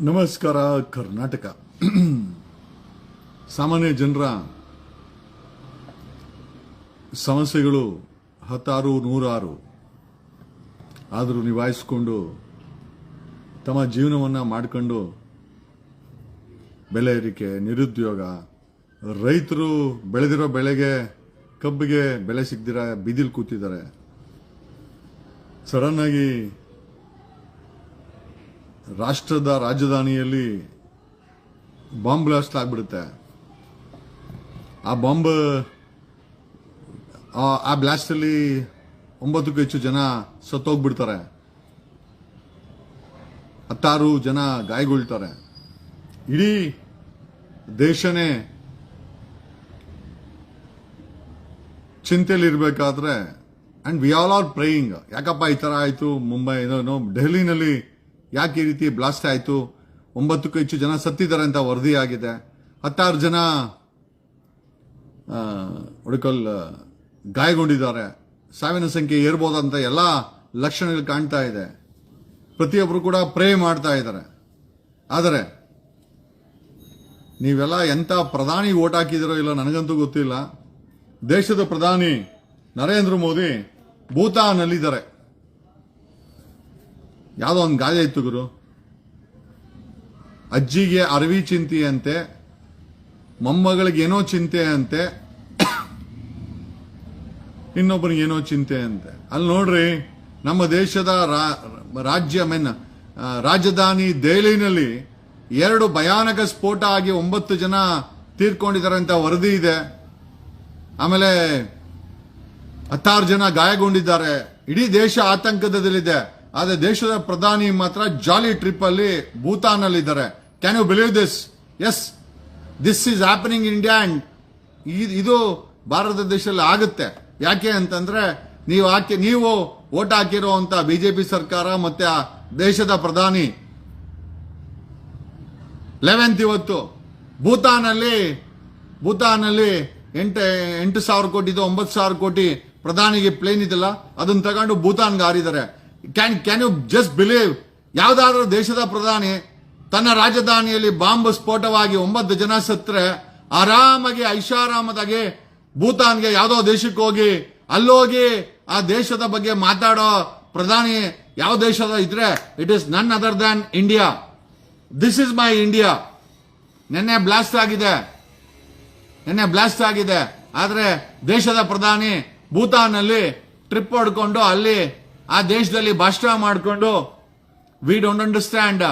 ನಮಸ್ಕಾರ ಕರ್ನಾಟಕ. ಸಾಮಾನ್ಯ ಜನರ ಸಮಸ್ಯೆಗಳು ಹತ್ತಾರು ನೂರಾರು ಆದರೂ ನಿಭಾಯಿಸಿಕೊಂಡು ತಮ್ಮ ಜೀವನವನ್ನು ಮಾಡಿಕೊಂಡು ಬೆಲೆ ಏರಿಕೆ, ನಿರುದ್ಯೋಗ, ರೈತರು ಬೆಳೆದಿರೋ ಬೆಳೆಗೆ ಕಬ್ಬಿಗೆ ಬೆಲೆ ಸಿಗದಿರ ಬೀದಿಲ್ ಕೂತಿದ್ದಾರೆ. ಸಡನ್ ಆಗಿ ರಾಷ್ಟ್ರದ ರಾಜಧಾನಿಯಲ್ಲಿ ಬಾಂಬ್ ಬ್ಲಾಸ್ಟ್ ಆಗ್ಬಿಡುತ್ತೆ. ಆ ಬ್ಲಾಸ್ಟ್ ಅಲ್ಲಿ 9ಕ್ಕೂ ಹೆಚ್ಚು ಜನ ಸತ್ತೋಗ್ಬಿಡ್ತಾರೆ, 16 ಜನ ಗಾಯಗೊಳ್ತಾರೆ. ಇಡೀ ದೇಶನೇ ಚಿಂತೆಯಲ್ಲಿರ್ಬೇಕಾದ್ರೆ and we all are praying, ಯಾಕಪ್ಪ ಈ ತರ ಆಯ್ತು, ಮುಂಬೈ ದೆಹಲಿನಲ್ಲಿ ಯಾಕೆ ಈ ರೀತಿ ಬ್ಲಾಸ್ಟ್ ಆಯಿತು, 9ಕ್ಕೂ ಹೆಚ್ಚು ಜನ ಸತ್ತಿದ್ದಾರೆ ಅಂತ ವರದಿ ಆಗಿದೆ, 16 ಜನ ಗಾಯಗೊಂಡಿದ್ದಾರೆ, ಸಾವಿನ ಸಂಖ್ಯೆ ಏರ್ಬೋದಂತ ಎಲ್ಲ ಲಕ್ಷಣಗಳು ಕಾಣ್ತಾ ಇದೆ. ಪ್ರತಿಯೊಬ್ಬರು ಕೂಡ ಪ್ರೇ ಮಾಡ್ತಾ ಇದ್ದಾರೆ. ಆದರೆ ನೀವೆಲ್ಲ ಎಂತ ಪ್ರಧಾನಿ ಓಟ್ ಹಾಕಿದಿರೋ ಇಲ್ಲ ನನಗಂತೂ ಗೊತ್ತಿಲ್ಲ. ದೇಶದ ಪ್ರಧಾನಿ ನರೇಂದ್ರ ಮೋದಿ ಭೂತಾನ್ನಲ್ಲಿದ್ದಾರೆ. ಯಾವುದೋ ಒಂದು ಗಾದೆ ಇತ್ತು ಗುರು, ಅಜ್ಜಿಗೆ ಅರವಿ ಚಿಂತೆ ಅಂತೆ, ಮೊಮ್ಮಗಳಿಗೆ ಏನೋ ಚಿಂತೆ ಅಂತೆ, ಇನ್ನೊಬ್ಬನಿಗೆ ಏನೋ ಚಿಂತೆ ಅಂತೆ. ಅಲ್ಲಿ ನೋಡ್ರಿ, ನಮ್ಮ ದೇಶದ ರಾಜಧಾನಿ ದೆಹಲಿನಲ್ಲಿ 2 ಭಯಾನಕ ಸ್ಫೋಟ ಆಗಿ 9 ಜನ ತೀರ್ಕೊಂಡಿದ್ದಾರೆ ಅಂತ ವರದಿ ಇದೆ. ಆಮೇಲೆ 16 ಜನ ಗಾಯಗೊಂಡಿದ್ದಾರೆ. ಇಡೀ ದೇಶ ಆತಂಕದಲ್ಲಿದೆ. ಆದರೆ ದೇಶದ ಪ್ರಧಾನಿ ಮಾತ್ರ ಜಾಲಿ ಟ್ರಿಪ್ ಅಲ್ಲಿ ಭೂತಾನ್ ಅಲ್ಲಿ ಇದ್ದಾರೆ. Can you believe this? Yes, this is happening in India. And ಇದು ಭಾರತ ದೇಶದಲ್ಲಿ ಆಗುತ್ತೆ. ಯಾಕೆ ಅಂತಂದ್ರೆ ನೀವು ವೋಟ್ ಹಾಕಿರುವಂತ ಬಿಜೆಪಿ ಸರ್ಕಾರ ಮತ್ತೆ ಆ ದೇಶದ ಪ್ರಧಾನಿ 11th ಇವತ್ತು ಭೂತಾನ್ ಅಲ್ಲಿ 8,000 ಕೋಟಿ 9,000 ಕೋಟಿ ಪ್ರಧಾನಿಗೆ ಪ್ಲೇನ್ ಇದೆಲ್ಲ, ಅದನ್ನ ತಗೊಂಡು ಭೂತಾನ್ಗೆ ಹಾರಿದ್ದಾರೆ. Can you just believe? ಯಾವ್ದಾದ್ರೂ ದೇಶದ ಪ್ರಧಾನಿ ತನ್ನ ರಾಜಧಾನಿಯಲ್ಲಿ ಬಾಂಬ್ ಸ್ಫೋಟವಾಗಿ 9 ಜನ ಸತ್ರೆ ಆರಾಮಾಗಿ ಐಷಾರಾಮದಾಗಿ ಭೂತಾನ್ಗೆ ಯಾವ್ದೋ ದೇಶಕ್ಕೆ ಹೋಗಿ ಅಲ್ಲೋಗಿ ಆ ದೇಶದ ಬಗ್ಗೆ ಮಾತಾಡೋ ಪ್ರಧಾನಿ ಯಾವ ದೇಶದ ಇದ್ರೆ ಇಟ್ ಇಸ್ ನನ್ other than India. This is my India. ನಿನ್ನೆ ಬ್ಲಾಸ್ಟ್ ಆಗಿದೆ. ಆದ್ರೆ ದೇಶದ ಪ್ರಧಾನಿ ಭೂತಾನ್ ಅಲ್ಲಿ ಟ್ರಿಪ್ ಹೊಡ್ಕೊಂಡು ಅಲ್ಲಿ ಆ ದೇಶದಲ್ಲಿ ಭಾಷಣ ಮಾಡಿಕೊಂಡು ವಿ ಡೋಂಟ್ ಅಂಡರ್ಸ್ಟ್ಯಾಂಡ್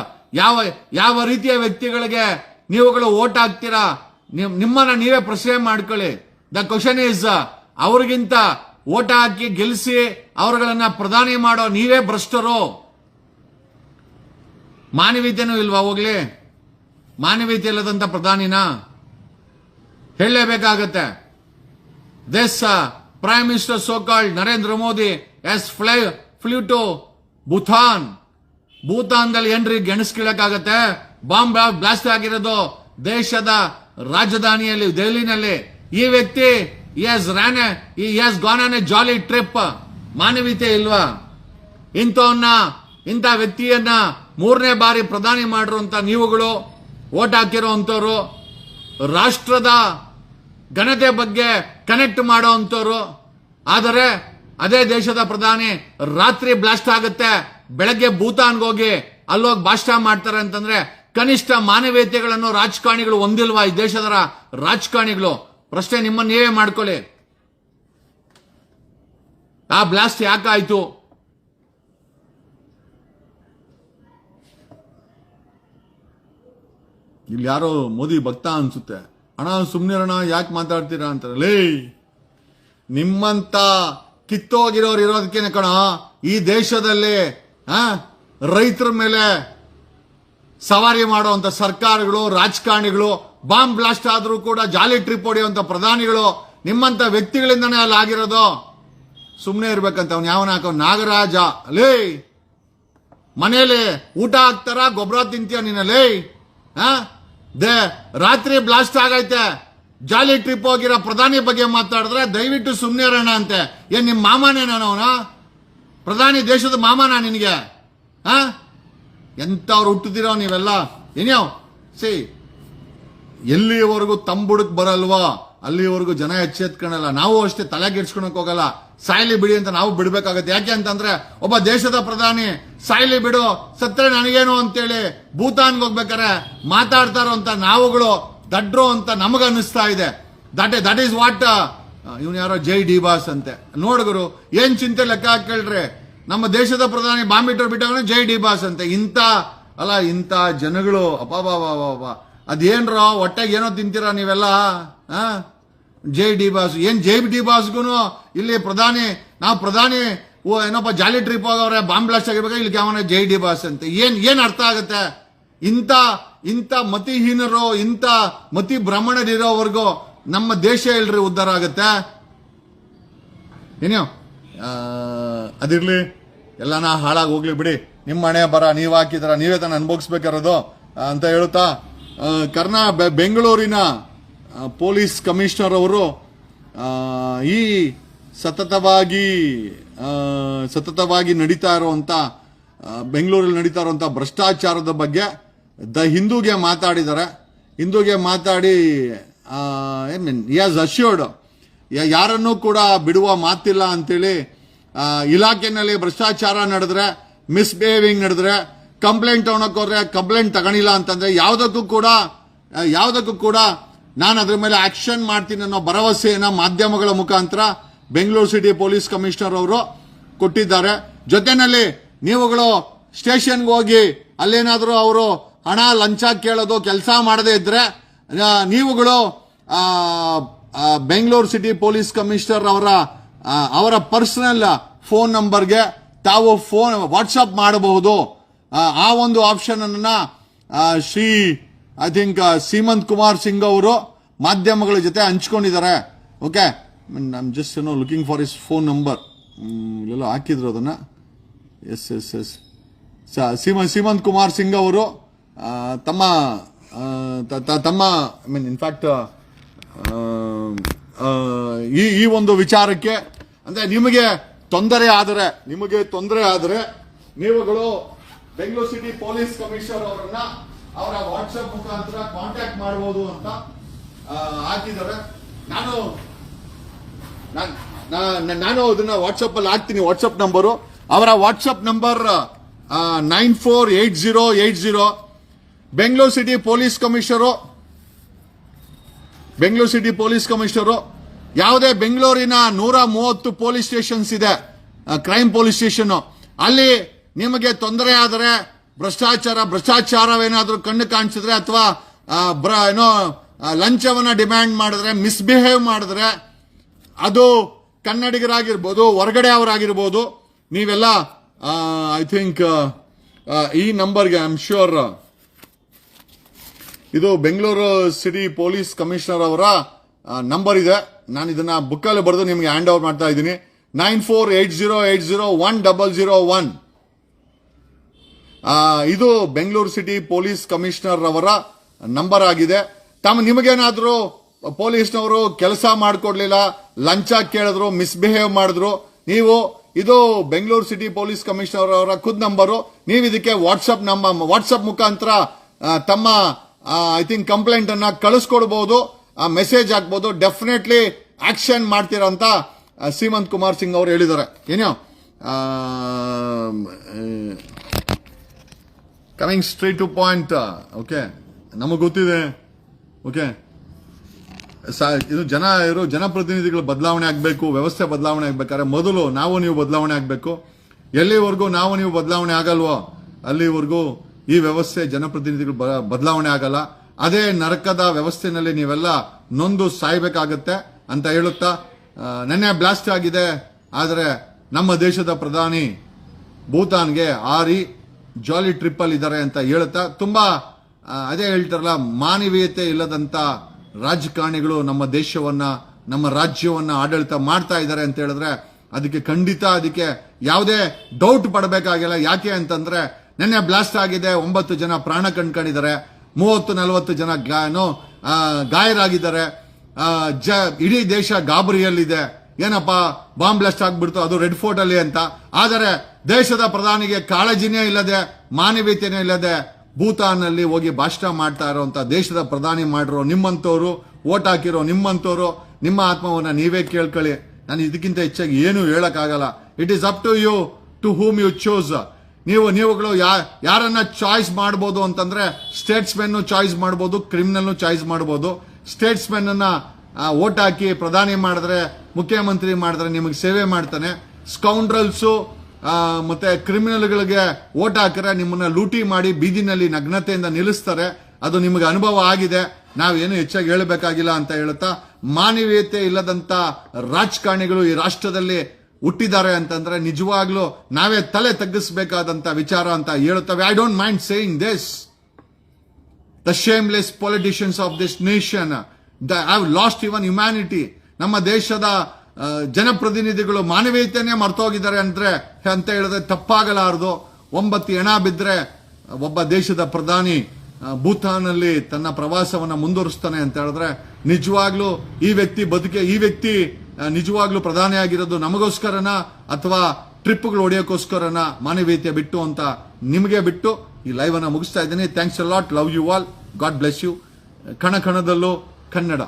ಯಾವ ರೀತಿಯ ವ್ಯಕ್ತಿಗಳಿಗೆ ನೀವುಗಳು ವೋಟ್ ಹಾಕ್ತೀರಾ, ನಿಮ್ಮನ್ನ ನೀವೇ ಪ್ರಶ್ನೆ ಮಾಡ್ಕೊಳ್ಳಿ. ದ ಕ್ವಶನ್ ಈಸ್, ಅವ್ರಿಗಿಂತ ವೋಟ್ ಹಾಕಿ ಗೆಲ್ಲಿಸಿ ಅವರುಗಳನ್ನ ಪ್ರಧಾನಿ ಮಾಡೋ ನೀವೇ ಭ್ರಷ್ಟರು. ಮಾನವೀಯತೆನೂ ಇಲ್ವಾ? ಹೋಗ್ಲಿ, ಮಾನವೀಯತೆ ಇಲ್ಲದಂತ ಪ್ರಧಾನಿನ ಹೇಳಲೇಬೇಕಾಗತ್ತೆ. This prime minister so called Narendra Modi has flew to ಭೂತಾನ್ದಲ್ಲಿ ಏನ್ರಿ ಗೆಣಸ್ಕಿಳಕ್ಕಾಗತ್ತೆ? ಬಾಂಬ್ ಬ್ಲಾಸ್ಟ್ ಆಗಿರೋದು ದೇಶದ ರಾಜಧಾನಿಯಲ್ಲಿ ದೆಹಲಿನಲ್ಲಿ. ಈ ವ್ಯಕ್ತಿ has gone on A jolly trip. ಮಾನವೀಯತೆ ಇಲ್ವಾ? ಇಂಥ ವ್ಯಕ್ತಿಯನ್ನ 3ನೇ ಬಾರಿ ಪ್ರಧಾನಿ ಮಾಡಿರುವಂತ ನೀವುಗಳು ವೋಟ್ ಹಾಕಿರುವಂತವ್ರು, ರಾಷ್ಟ್ರದ ಘನತೆ ಬಗ್ಗೆ ಕನೆಕ್ಟ್ ಮಾಡೋಂಥವ್ರು. ಆದರೆ ಅದೇ ದೇಶದ ಪ್ರಧಾನಿ ರಾತ್ರಿ ಬ್ಲಾಸ್ಟ್ ಆಗುತ್ತೆ, ಬೆಳಗ್ಗೆ ಭೂತಾನ್ಗೆ ಹೋಗಿ ಅಲ್ಲೋಗಿ ಭಾಷಣ ಮಾಡ್ತಾರೆ ಅಂತಂದ್ರೆ ಕನಿಷ್ಠ ಮಾನವೀಯತೆಗಳನ್ನು ರಾಜಕಾರಣಿಗಳು ಹೊಂದಿಲ್ವಾ ಈ ದೇಶದ ರಾಜಕಾರಣಿಗಳು? ಪ್ರಶ್ನೆ ನಿಮ್ಮನ್ನ ನೀವೇ ಮಾಡ್ಕೊಳ್ಳಿ. ಆ ಬ್ಲಾಸ್ಟ್ ಯಾಕಾಯ್ತು? ಇಲ್ಲಿ ಯಾರೋ ಮೋದಿ ಭಕ್ತ ಅನ್ಸುತ್ತೆ. ಅಣ್ಣ ಸುಮ್ನಿರಣ, ಯಾಕೆ ಮಾತಾಡ್ತೀರಾ ಅಂತಾರೆ. ಲೇ, ನಿಮ್ಮಂತ ಕಿತ್ತೋಗಿರೋರು ಇರೋದಕ್ಕೇನೆ ಕಣ ಈ ದೇಶದಲ್ಲಿ ರೈತರ ಮೇಲೆ ಸವಾರಿ ಮಾಡುವಂತ ಸರ್ಕಾರಗಳು, ರಾಜಕಾರಣಿಗಳು, ಬಾಂಬ್ ಬ್ಲಾಸ್ಟ್ ಆದ್ರೂ ಕೂಡ ಜಾಲಿ ಟ್ರಿಪ್ ಹೊಡೆಯುವಂತ ಪ್ರಧಾನಿಗಳು, ನಿಮ್ಮಂತ ವ್ಯಕ್ತಿಗಳಿಂದನೇ ಅಲ್ಲಿ ಆಗಿರೋದು. ಸುಮ್ಮನೆ ಇರ್ಬೇಕಂತ ಅವ್ನು ಯಾವನ ಹಾಕೋ ನಾಗರಾಜ. ಲೇ, ಮನೇಲಿ ಊಟ ಹಾಕ್ತಾರ, ಗೊಬ್ಬರ ತಿಂತೀಯ ನೀನಲ್ಲಿ? ರಾತ್ರಿ ಬ್ಲಾಸ್ಟ್ ಆಗೈತೆ, ಜಾಲಿ ಟ್ರಿಪ್ ಹೋಗಿರೋ ಪ್ರಧಾನಿ ಬಗ್ಗೆ ಮಾತಾಡಿದ್ರೆ ದಯವಿಟ್ಟು ಸುಮ್ಮನೆ ಇರೋಣ ಅಂತೆ. ಏನ್ ನಿಮ್ಮ ಮಾಮನೇ? ಅವನ ಪ್ರಧಾನಿ ದೇಶದ ಮಾಮನ ನಿನಗೆ? ಎಂಥವ್ರು ಹುಟ್ಟುತ್ತೀರೋ ನೀವೆಲ್ಲ ಏನ್ಯಾವ್ ಸಿ ಎಲ್ಲಿವರೆಗೂ ತಂಬುಡಕ್ ಬರಲ್ವಾ ಅಲ್ಲಿವರೆಗೂ ಜನ ಎಚ್ಚೆತ್ಕೊಳಲ್ಲ. ನಾವು ಅಷ್ಟೇ ತಲೆಗೆಡ್ಸ್ಕೊಳಕ್ ಹೋಗಲ್ಲ. ಸಾಯ್ಲಿ ಬಿಡಿ ಅಂತ ನಾವು ಬಿಡ್ಬೇಕಾಗತ್ತೆ. ಯಾಕೆ ಅಂತಂದ್ರೆ ಒಬ್ಬ ದೇಶದ ಪ್ರಧಾನಿ ಸಾಯ್ಲಿ ಬಿಡು ಸತ್ರೆ ನನಗೇನು ಅಂತೇಳಿ ಭೂತಾನ್ಗೆ ಹೋಗ್ಬೇಕಾರೆ ಮಾತಾಡ್ತಾರೋ ಅಂತ ನಾವುಗಳು ದಡ್ರು ಅಂತ ನಮಗ ಅನ್ನಿಸ್ತಾ ಇದೆ. ದಟ್ ಈಸ್ ವಾಟ್ ಇವನ್ ಯಾರೋ ಜೈ ಡಿ ಬಾಸ್ ಅಂತೆ ನೋಡ್ಗರು ಏನ್ ಚಿಂತೆ ಲೆಕ್ಕ ಹಾಕೇಳ್ರಿ. ನಮ್ಮ ದೇಶದ ಪ್ರಧಾನಿ ಬಾಂಬಿಟ್ಟರು ಬಿಟ್ಟವನೇ ಜೈ ಡಿ ಬಾಸ್ ಅಂತೆ. ಇಂಥ ಜನಗಳು ಅಪಾಬಾಬಾ ಅದೇನ್ರೋ ಹೊಟ್ಟೆಗೆ ಏನೋ ತಿಂತೀರಾ ನೀವೆಲ್ಲ ಜೈ ಡಿ ಬಾಸ್ ಏನ್ ಜೈ ಡಿ ಬಾಸ್ಗುನು ಇಲ್ಲಿ ನಾವು ಪ್ರಧಾನಿ ಏನಪ್ಪ ಜಾಲಿ ಟ್ರಿಪ್ ಹೋಗವ್ರೆ ಬಾಂಬ್ ಬ್ಲಾಸ್ಟ್ ಆಗಿರ್ಬೇಕು ಇಲ್ಲಿ ಯಾವನ ಜೈ ಡಿ ಬಾಸ್ ಅಂತ ಏನ್ ಅರ್ಥ ಆಗುತ್ತೆ? ಇಂಥ ಮತಿಹೀನರು ಇಂಥ ಮತಿ ಬ್ರಾಹ್ಮಣರಿರೋವರೆಗೂ ನಮ್ಮ ದೇಶ ಇಲ್ರಿ ಉದ್ಧಾರ ಆಗತ್ತೆ. ಏನೋ ಅದಿರ್ಲಿ ಎಲ್ಲಾನ ಹಾಳಾಗಿ ಹೋಗ್ಲಿ ಬಿಡಿ. ನಿಮ್ಮ ಮನೆ ಬರ ನೀವ್ ಹಾಕಿದ್ರ ನೀವೇ ತಾನು ಅನುಭವಿಸ್ಬೇಕಾರೋದು ಅಂತ ಹೇಳ್ತಾ ಬೆಂಗಳೂರಿನ ಪೊಲೀಸ್ ಕಮಿಷನರ್ ಅವರು ಈ ಸತತವಾಗಿ ನಡೀತಾ ಇರುವಂತ ಬೆಂಗಳೂರಲ್ಲಿ ನಡೀತಾ ಇರುವಂತ ಭ್ರಷ್ಟಾಚಾರದ ಬಗ್ಗೆ ಹಿಂದೂಗೆ ಮಾತಾಡಿದ್ದಾರೆ. ಹಿಂದೂಗೆ ಮಾತಾಡಿ ಅಶ್ಯೂರ್ಡ್ ಯಾರನ್ನೂ ಕೂಡ ಬಿಡುವ ಮಾತಿಲ್ಲ ಅಂತೇಳಿ ಇಲಾಖೆನಲ್ಲಿ ಭ್ರಷ್ಟಾಚಾರ ನಡೆದ್ರೆ ಮಿಸ್ಬಿಹೇವಿಂಗ್ ನಡೆದ್ರೆ ಕಂಪ್ಲೇಂಟ್ ತಗೊಳಕ್ ಹೋದ್ರೆ ಕಂಪ್ಲೇಂಟ್ ತಗೊಳಿಲ್ಲ ಅಂತಂದ್ರೆ ಯಾವುದಕ್ಕೂ ಕೂಡ ನಾನು ಅದ್ರ ಮೇಲೆ ಆಕ್ಷನ್ ಮಾಡ್ತೀನಿ ಅನ್ನೋ ಭರವಸೆಯನ್ನ ಮಾಧ್ಯಮಗಳ ಮುಖಾಂತರ ಬೆಂಗಳೂರು ಸಿಟಿ ಪೊಲೀಸ್ ಕಮಿಷನರ್ ಅವರು ಕೊಟ್ಟಿದ್ದಾರೆ. ಜೊತೆನಲ್ಲಿ ನೀವುಗಳು ಸ್ಟೇಷನ್ಗೆ ಹೋಗಿ ಅಲ್ಲೇನಾದ್ರೂ ಅವರು ಹಣ ಲಂಚ ಕೇಳೋದು ಕೆಲಸ ಮಾಡದೇ ಇದ್ರೆ ನೀವುಗಳು ಬೆಂಗಳೂರು ಸಿಟಿ ಪೊಲೀಸ್ ಕಮಿಷನರ್ ಅವರ ಪರ್ಸನಲ್ ಫೋನ್ ನಂಬರ್ಗೆ ತಾವು ವಾಟ್ಸಪ್ ಮಾಡಬಹುದು. ಆ ಒಂದು ಆಪ್ಷನ್ ಅನ್ನ ಐ ಥಿಂಕ್ ಸೀಮಂತ್ ಕುಮಾರ್ ಸಿಂಗ್ ಅವರು ಮಾಧ್ಯಮಗಳ ಜೊತೆ ಹಂಚ್ಕೊಂಡಿದ್ದಾರೆ. Okay, I am just looking for his phone number. ಇಲ್ಲೆಲ್ಲ ಹಾಕಿದ್ರು ಅದನ್ನ. ಎಸ್ ಸೀಮಂತ್ ಕುಮಾರ್ ಸಿಂಗ್ ಅವರು ತಮ್ಮ ಐ ಮೀನ್ ಇನ್ಫ್ಯಾಕ್ಟ್ ಈ ಒಂದು ವಿಚಾರಕ್ಕೆ ಅಂದ್ರೆ ನಿಮಗೆ ತೊಂದರೆ ಆದರೆ ನೀವುಗಳು ಬೆಂಗಳೂರು ಸಿಟಿ ಪೊಲೀಸ್ ಕಮಿಷನರ್ ಅವರ ವಾಟ್ಸ್ಆಪ್ ಮುಖಾಂತರ ಕಾಂಟ್ಯಾಕ್ಟ್ ಮಾಡಬಹುದು ಅಂತ ಹಾಕಿದ್ದಾರೆ. ನಾನು ಅದನ್ನ ವಾಟ್ಸ್ಆಪ್ ಅಲ್ಲಿ ಹಾಕ್ತೀನಿ. ವಾಟ್ಸ್ಆಪ್ ನಂಬರು ಅವರ WhatsApp number 948080 Bengaluru city police commissioner ಯಾವುದೇ ಬೆಂಗಳೂರಿನ 130 ಪೊಲೀಸ್ ಸ್ಟೇಷನ್ಸ್ ಇದೆ, ಕ್ರೈಮ್ ಪೊಲೀಸ್ ಸ್ಟೇಷನ್. ಅಲ್ಲಿ ನಿಮಗೆ ತೊಂದರೆ ಆದರೆ ಭ್ರಷ್ಟಾಚಾರವೇನಾದ್ರೂ ಕಣ್ಣು ಕಾಣಿಸಿದ್ರೆ ಅಥವಾ ಲಂಚವನ್ನ ಡಿಮ್ಯಾಂಡ್ ಮಾಡಿದ್ರೆ ಮಿಸ್ಬಿಹೇವ್ ಮಾಡಿದ್ರೆ ಅದು ಕನ್ನಡಿಗರಾಗಿರ್ಬೋದು ಹೊರಗಡೆ ಅವರಾಗಿರ್ಬೋದು ನೀವೆಲ್ಲ ಐ ಥಿಂಕ್ ಈ ನಂಬರ್ಗೆ ಐ ಆಮ್ ಶ್ಯೂರ್ ಇದು ಬೆಂಗಳೂರು ಸಿಟಿ ಪೊಲೀಸ್ ಕಮಿಷನರ್ ಅವರ ನಂಬರ್ ಇದೆ. ನಾನು ಇದನ್ನ ಬುಕ್ಕಲ್ಲಿ ಬರೆದು ನಿಮಗೆ ಹ್ಯಾಂಡ್ ಓವರ್ ಮಾಡ್ತಾ ಇದ್ದೀನಿ. 9480801001 ಇದು ಬೆಂಗಳೂರು ಸಿಟಿ ಪೊಲೀಸ್ ಕಮಿಷನರ್ ಅವರ ನಂಬರ್ ಆಗಿದೆ. ನಿಮಗೇನಾದ್ರೂ ಪೊಲೀಸ್ನವರು ಕೆಲಸ ಮಾಡಿಕೊಡ್ಲಿಲ್ಲ, ಲಂಚ ಕೇಳಿದ್ರು, ಮಿಸ್ಬಿಹೇವ್ ಮಾಡಿದ್ರು, ಇದು ಬೆಂಗಳೂರು ಸಿಟಿ ಪೊಲೀಸ್ ಕಮಿಷನರ್ ಅವರ ಖುದ್ ನಂಬರು. ನೀವು ಇದಕ್ಕೆ ವಾಟ್ಸ್ಆಪ್ ಮುಖಾಂತರ ತಮ್ಮ ಐ ಥಿಂಕ್ ಕಂಪ್ಲೇಂಟ್ ಅನ್ನ ಕಳಿಸ್ಕೊಡ್ಬಹುದು, ಮೆಸೇಜ್ ಹಾಕ್ಬಹುದು. ಡೆಫಿನೆಟ್ಲಿ ಆಕ್ಷನ್ ಮಾಡ್ತೀರಾ ಅಂತ ಸೀಮಂತ್ ಕುಮಾರ್ ಸಿಂಗ್ ಅವರು ಹೇಳಿದ್ದಾರೆ. ಏನೋ coming straight to point. Okay, ನಮಗೆ ಗೊತ್ತಿದೆ. ಓಕೆ, ಇದು ಜನಪ್ರತಿನಿಧಿಗಳು ಬದಲಾವಣೆ ಆಗಬೇಕು, ವ್ಯವಸ್ಥೆ ಬದಲಾವಣೆ ಆಗ್ಬೇಕಾದ್ರೆ ಮೊದಲು ನಾವು ನೀವು ಬದಲಾವಣೆ ಆಗಬೇಕು. ಎಲ್ಲಿವರೆಗೂ ನಾವು ನೀವು ಬದಲಾವಣೆ ಆಗಲ್ವೋ ಅಲ್ಲಿವರೆಗೂ ಈ ವ್ಯವಸ್ಥೆ ಜನಪ್ರತಿನಿಧಿಗಳು ಬದಲಾವಣೆ ಆಗಲ್ಲ. ಅದೇ ನರಕದ ವ್ಯವಸ್ಥೆನಲ್ಲಿ ನೀವೆಲ್ಲ ನೊಂದು ಸಾಯ್ಬೇಕಾಗತ್ತೆ ಅಂತ ಹೇಳುತ್ತಾ ನೆನ್ನೆ ಬ್ಲಾಸ್ಟ್ ಆಗಿದೆ. ಆದರೆ ನಮ್ಮ ದೇಶದ ಪ್ರಧಾನಿ ಭೂತಾನ್ಗೆ ಹಾರಿ ಜಾಲಿ ಟ್ರಿಪ್ ಅಲ್ಲಿ ಇದ್ದಾರೆ ಅಂತ ಹೇಳುತ್ತಾ ತುಂಬಾ ಅದೇ ಹೇಳ್ತಾರಲ್ಲ, ಮಾನವೀಯತೆ ಇಲ್ಲದಂತ ರಾಜಕಾರಣಿಗಳು ನಮ್ಮ ದೇಶವನ್ನ ನಮ್ಮ ರಾಜ್ಯವನ್ನ ಆಡಳಿತ ಮಾಡ್ತಾ ಇದ್ದಾರೆ ಅಂತ ಹೇಳಿದ್ರೆ ಅದಕ್ಕೆ ಯಾವುದೇ ಡೌಟ್ ಪಡಬೇಕಾಗಿಲ್ಲ. ಯಾಕೆ ಅಂತಂದ್ರೆ ನಿನ್ನೆ ಬ್ಲಾಸ್ಟ್ ಆಗಿದೆ, 9 ಜನ ಪ್ರಾಣ ಕಣ್ಕೊಂಡಿದ್ದಾರೆ, 30-40 ಜನ ಗಾಯರಾಗಿದ್ದಾರೆ. ಇಡೀ ದೇಶ ಗಾಬರಿಯಲ್ಲಿದೆ. ಏನಪ್ಪಾ ಬಾಂಬ್ ಬ್ಲಾಸ್ಟ್ ಆಗ್ಬಿಡ್ತು, ಅದು ರೆಡ್ ಫೋರ್ಟ್ ಅಲ್ಲಿ ಅಂತ. ಆದರೆ ದೇಶದ ಪ್ರಧಾನಿಗೆ ಕಾಳಜಿನೇ ಇಲ್ಲದೆ ಮಾನವೀಯತೆನೇ ಇಲ್ಲದೆ ಭೂತಾನ್ನಲ್ಲಿ ಹೋಗಿ ಭಾಷಣ ಮಾಡ್ತಾ ಇರುವಂತ ದೇಶದ ಪ್ರಧಾನಿ ಮಾಡಿರೋ ನಿಮ್ಮಂತವ್ರು, ಓಟ್ ಹಾಕಿರೋ ನಿಮ್ಮಂತವ್ರು, ನಿಮ್ಮ ಆತ್ಮವನ್ನ ನೀವೇ ಕೇಳ್ಕೊಳ್ಳಿ. ನಾನು ಇದಕ್ಕಿಂತ ಹೆಚ್ಚಾಗಿ ಏನು ಹೇಳಕ್ಕಾಗಲ್ಲ. It is up to you to whom you choose. ನೀವುಗಳು ಯಾರನ್ನ ಚಾಯ್ಸ್ ಮಾಡಬಹುದು ಅಂತಂದ್ರೆ ಸ್ಟೇಟ್ಸ್ಮೆನ್ ಚಾಯ್ಸ್ ಮಾಡಬಹುದು, ಕ್ರಿಮಿನಲ್ ಚಾಯ್ಸ್ ಮಾಡಬಹುದು. ಸ್ಟೇಟ್ಸ್ಮೆನ್ ಅನ್ನ ಓಟ್ ಹಾಕಿ ಪ್ರಧಾನಿ ಮಾಡಿದ್ರೆ, ಮುಖ್ಯಮಂತ್ರಿ ಮಾಡಿದ್ರೆ ನಿಮಗೆ ಸೇವೆ ಮಾಡ್ತಾನೆ. ಸ್ಕೌಂಡ್ರಲ್ಸು ಮತ್ತೆ ಕ್ರಿಮಿನಲ್ಗಳಿಗೆ ಓಟ್ ಹಾಕಿದ್ರೆ ನಿಮ್ಮನ್ನ ಲೂಟಿ ಮಾಡಿ ಬೀದಿನಲ್ಲಿ ನಗ್ನತೆಯಿಂದ ನಿಲ್ಲಿಸ್ತಾರೆ. ಅದು ನಿಮಗೆ ಅನುಭವ ಆಗಿದೆ. ನಾವೇನು ಹೆಚ್ಚಾಗಿ ಹೇಳಬೇಕಾಗಿಲ್ಲ ಅಂತ ಹೇಳುತ್ತಾ, ಮಾನವೀಯತೆ ಇಲ್ಲದಂತ ರಾಜಕಾರಣಿಗಳು ಈ ರಾಷ್ಟ್ರದಲ್ಲಿ ಹುಟ್ಟಿದ್ದಾರೆ ಅಂತಂದ್ರೆ ನಿಜವಾಗ್ಲೂ ನಾವೇ ತಲೆ ತಗ್ಗಿಸಬೇಕಾದಂತ ವಿಚಾರ ಅಂತ ಹೇಳುತ್ತವೆ. I don't mind saying this. The shameless politicians of this nation have lost even humanity. ನಮ್ಮ ದೇಶದ ಜನಪ್ರತಿನಿಧಿಗಳು ಮಾನವೀಯತೆಯನ್ನೇ ಮರ್ತೋಗಿದ್ದಾರೆ ಅಂತ ಹೇಳಿದ್ರೆ ತಪ್ಪಾಗಲಾರದು. 9 ಹೆಣ ಬಿದ್ರೆ ಒಬ್ಬ ದೇಶದ ಪ್ರಧಾನಿ ಭೂತಾನ್ನಲ್ಲಿ ತನ್ನ ಪ್ರವಾಸವನ್ನ ಮುಂದುವರಿಸ್ತಾನೆ ಅಂತ ಹೇಳಿದ್ರೆ ನಿಜವಾಗ್ಲೂ ಈ ವ್ಯಕ್ತಿ ನಿಜವಾಗ್ಲೂ ಪ್ರಧಾನಿ ಆಗಿರೋದು ನಮಗೋಸ್ಕರನ ಅಥವಾ ಟ್ರಿಪ್ಗಳು ಹೊಡೆಯೋಕ್ಕೋಸ್ಕರನ? ಮಾನವೀಯತೆ ಬಿಟ್ಟು ಅಂತ ನಿಮಗೆ ಬಿಟ್ಟು ಈ ಲೈವ್ ಅನ್ನ ಮುಗಿಸ್ತಾ ಇದ್ದೀನಿ. Thanks a lot. Love you all. God bless you. ಕಣ ಕಣದಲ್ಲೂ ಕನ್ನಡ.